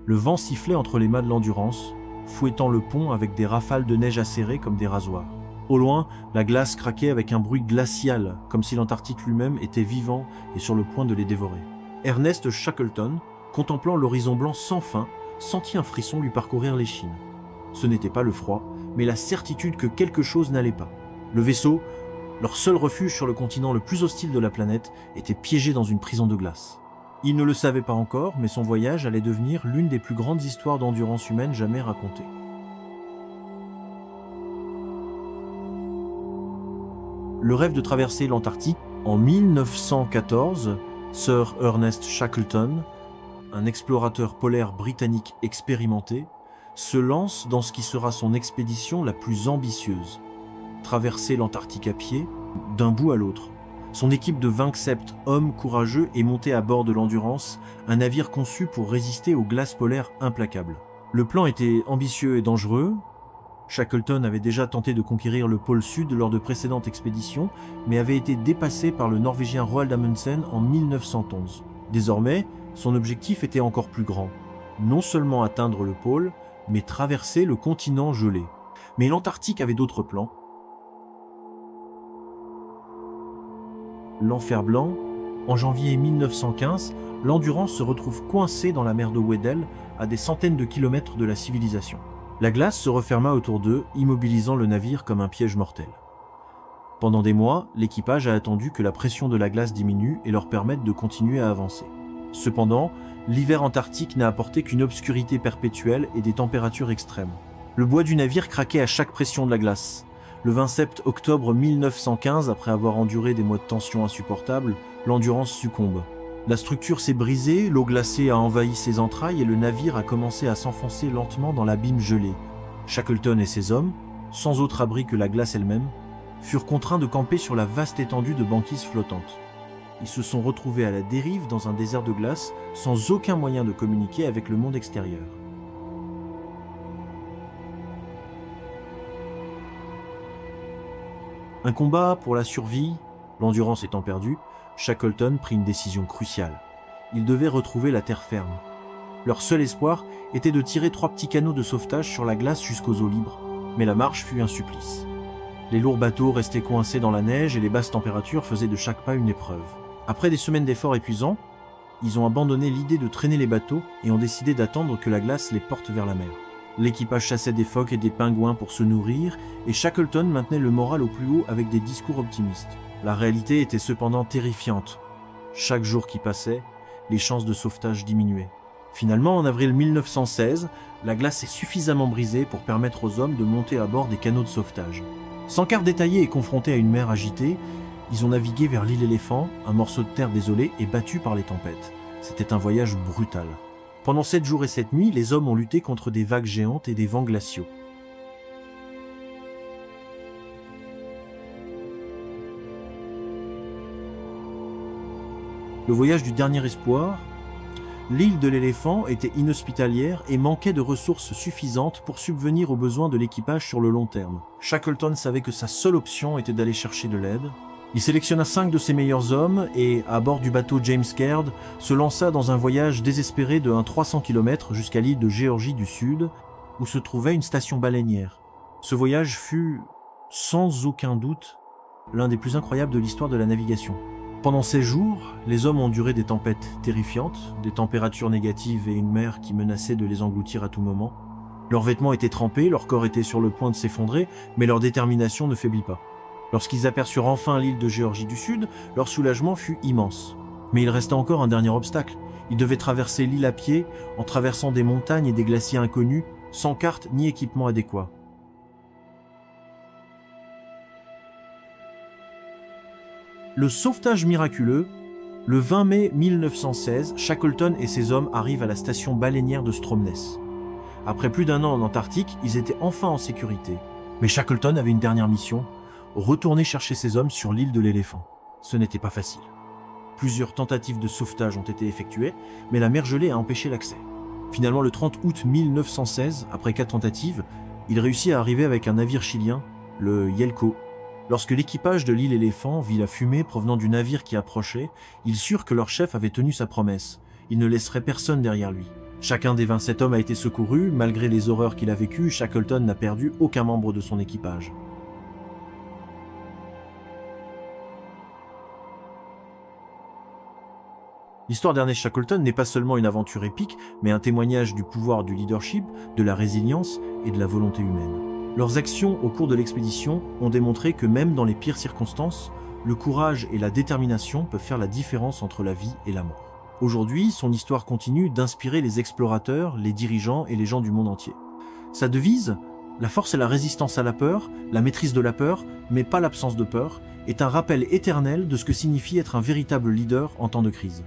Le vent sifflait entre les mâts de l'Endurance, fouettant le pont avec des rafales de neige acérées comme des rasoirs. Au loin, la glace craquait avec un bruit glacial, comme si l'Antarctique lui-même était vivant et sur le point de les dévorer. Ernest Shackleton, contemplant l'horizon blanc sans fin, sentit un frisson lui parcourir l'échine. Ce n'était pas le froid, mais la certitude que quelque chose n'allait pas. Le vaisseau, leur seul refuge sur le continent le plus hostile de la planète, était piégé dans une prison de glace. Il ne le savait pas encore, mais son voyage allait devenir l'une des plus grandes histoires d'endurance humaine jamais racontées. Le rêve de traverser l'Antarctique, en 1914, Sir Ernest Shackleton, un explorateur polaire britannique expérimenté, se lance dans ce qui sera son expédition la plus ambitieuse. Traverser l'Antarctique à pied, d'un bout à l'autre. Son équipe de 27 hommes courageux est montée à bord de l'Endurance, un navire conçu pour résister aux glaces polaires implacables. Le plan était ambitieux et dangereux. Shackleton avait déjà tenté de conquérir le pôle Sud lors de précédentes expéditions, mais avait été dépassé par le Norvégien Roald Amundsen en 1911. Désormais, son objectif était encore plus grand. Non seulement atteindre le pôle, mais traverser le continent gelé. Mais l'Antarctique avait d'autres plans. L'enfer blanc, en janvier 1915, l'Endurance se retrouve coincée dans la mer de Weddell, à des centaines de kilomètres de la civilisation. La glace se referma autour d'eux, immobilisant le navire comme un piège mortel. Pendant des mois, l'équipage a attendu que la pression de la glace diminue et leur permette de continuer à avancer. Cependant, l'hiver antarctique n'a apporté qu'une obscurité perpétuelle et des températures extrêmes. Le bois du navire craquait à chaque pression de la glace. Le 27 octobre 1915, après avoir enduré des mois de tension insupportables, l'Endurance succombe. La structure s'est brisée, l'eau glacée a envahi ses entrailles et le navire a commencé à s'enfoncer lentement dans l'abîme gelé. Shackleton et ses hommes, sans autre abri que la glace elle-même, furent contraints de camper sur la vaste étendue de banquise flottante. Ils se sont retrouvés à la dérive dans un désert de glace, sans aucun moyen de communiquer avec le monde extérieur. Un combat pour la survie, l'Endurance étant perdue, Shackleton prit une décision cruciale. Ils devaient retrouver la terre ferme. Leur seul espoir était de tirer 3 petits canaux de sauvetage sur la glace jusqu'aux eaux libres, mais la marche fut un supplice. Les lourds bateaux restaient coincés dans la neige et les basses températures faisaient de chaque pas une épreuve. Après des semaines d'efforts épuisants, ils ont abandonné l'idée de traîner les bateaux et ont décidé d'attendre que la glace les porte vers la mer. L'équipage chassait des phoques et des pingouins pour se nourrir, et Shackleton maintenait le moral au plus haut avec des discours optimistes. La réalité était cependant terrifiante. Chaque jour qui passait, les chances de sauvetage diminuaient. Finalement, en avril 1916, la glace est suffisamment brisée pour permettre aux hommes de monter à bord des canaux de sauvetage. Sans carte détaillée et confrontés à une mer agitée, ils ont navigué vers l'île Éléphant, un morceau de terre désolé et battu par les tempêtes. C'était un voyage brutal. Pendant 7 jours et 7 nuits, les hommes ont lutté contre des vagues géantes et des vents glaciaux. Le voyage du dernier espoir, l'île de l'Éléphant était inhospitalière et manquait de ressources suffisantes pour subvenir aux besoins de l'équipage sur le long terme. Shackleton savait que sa seule option était d'aller chercher de l'aide. Il sélectionna 5 de ses meilleurs hommes et, à bord du bateau James Caird, se lança dans un voyage désespéré de 300 km jusqu'à l'île de Géorgie du Sud, où se trouvait une station baleinière. Ce voyage fut, sans aucun doute, l'un des plus incroyables de l'histoire de la navigation. Pendant 16 jours, les hommes ont enduré des tempêtes terrifiantes, des températures négatives et une mer qui menaçait de les engloutir à tout moment. Leurs vêtements étaient trempés, leur corps était sur le point de s'effondrer, mais leur détermination ne faiblit pas. Lorsqu'ils aperçurent enfin l'île de Géorgie du Sud, leur soulagement fut immense. Mais il restait encore un dernier obstacle. Ils devaient traverser l'île à pied, en traversant des montagnes et des glaciers inconnus, sans carte ni équipement adéquat. Le sauvetage miraculeux, le 20 mai 1916, Shackleton et ses hommes arrivent à la station baleinière de Stromness. Après plus d'1 an en Antarctique, ils étaient enfin en sécurité. Mais Shackleton avait une dernière mission, retourner chercher ses hommes sur l'île de l'Éléphant. Ce n'était pas facile. Plusieurs tentatives de sauvetage ont été effectuées, mais la mer gelée a empêché l'accès. Finalement, le 30 août 1916, après 4 tentatives, il réussit à arriver avec un navire chilien, le Yelko. Lorsque l'équipage de l'île Éléphant vit la fumée provenant du navire qui approchait, ils surent que leur chef avait tenu sa promesse. Il ne laisserait personne derrière lui. Chacun des 27 hommes a été secouru, malgré les horreurs qu'il a vécues, Shackleton n'a perdu aucun membre de son équipage. L'histoire d'Ernest Shackleton n'est pas seulement une aventure épique, mais un témoignage du pouvoir du leadership, de la résilience et de la volonté humaine. Leurs actions au cours de l'expédition ont démontré que même dans les pires circonstances, le courage et la détermination peuvent faire la différence entre la vie et la mort. Aujourd'hui, son histoire continue d'inspirer les explorateurs, les dirigeants et les gens du monde entier. Sa devise, la force et la résistance à la peur, la maîtrise de la peur, mais pas l'absence de peur, est un rappel éternel de ce que signifie être un véritable leader en temps de crise.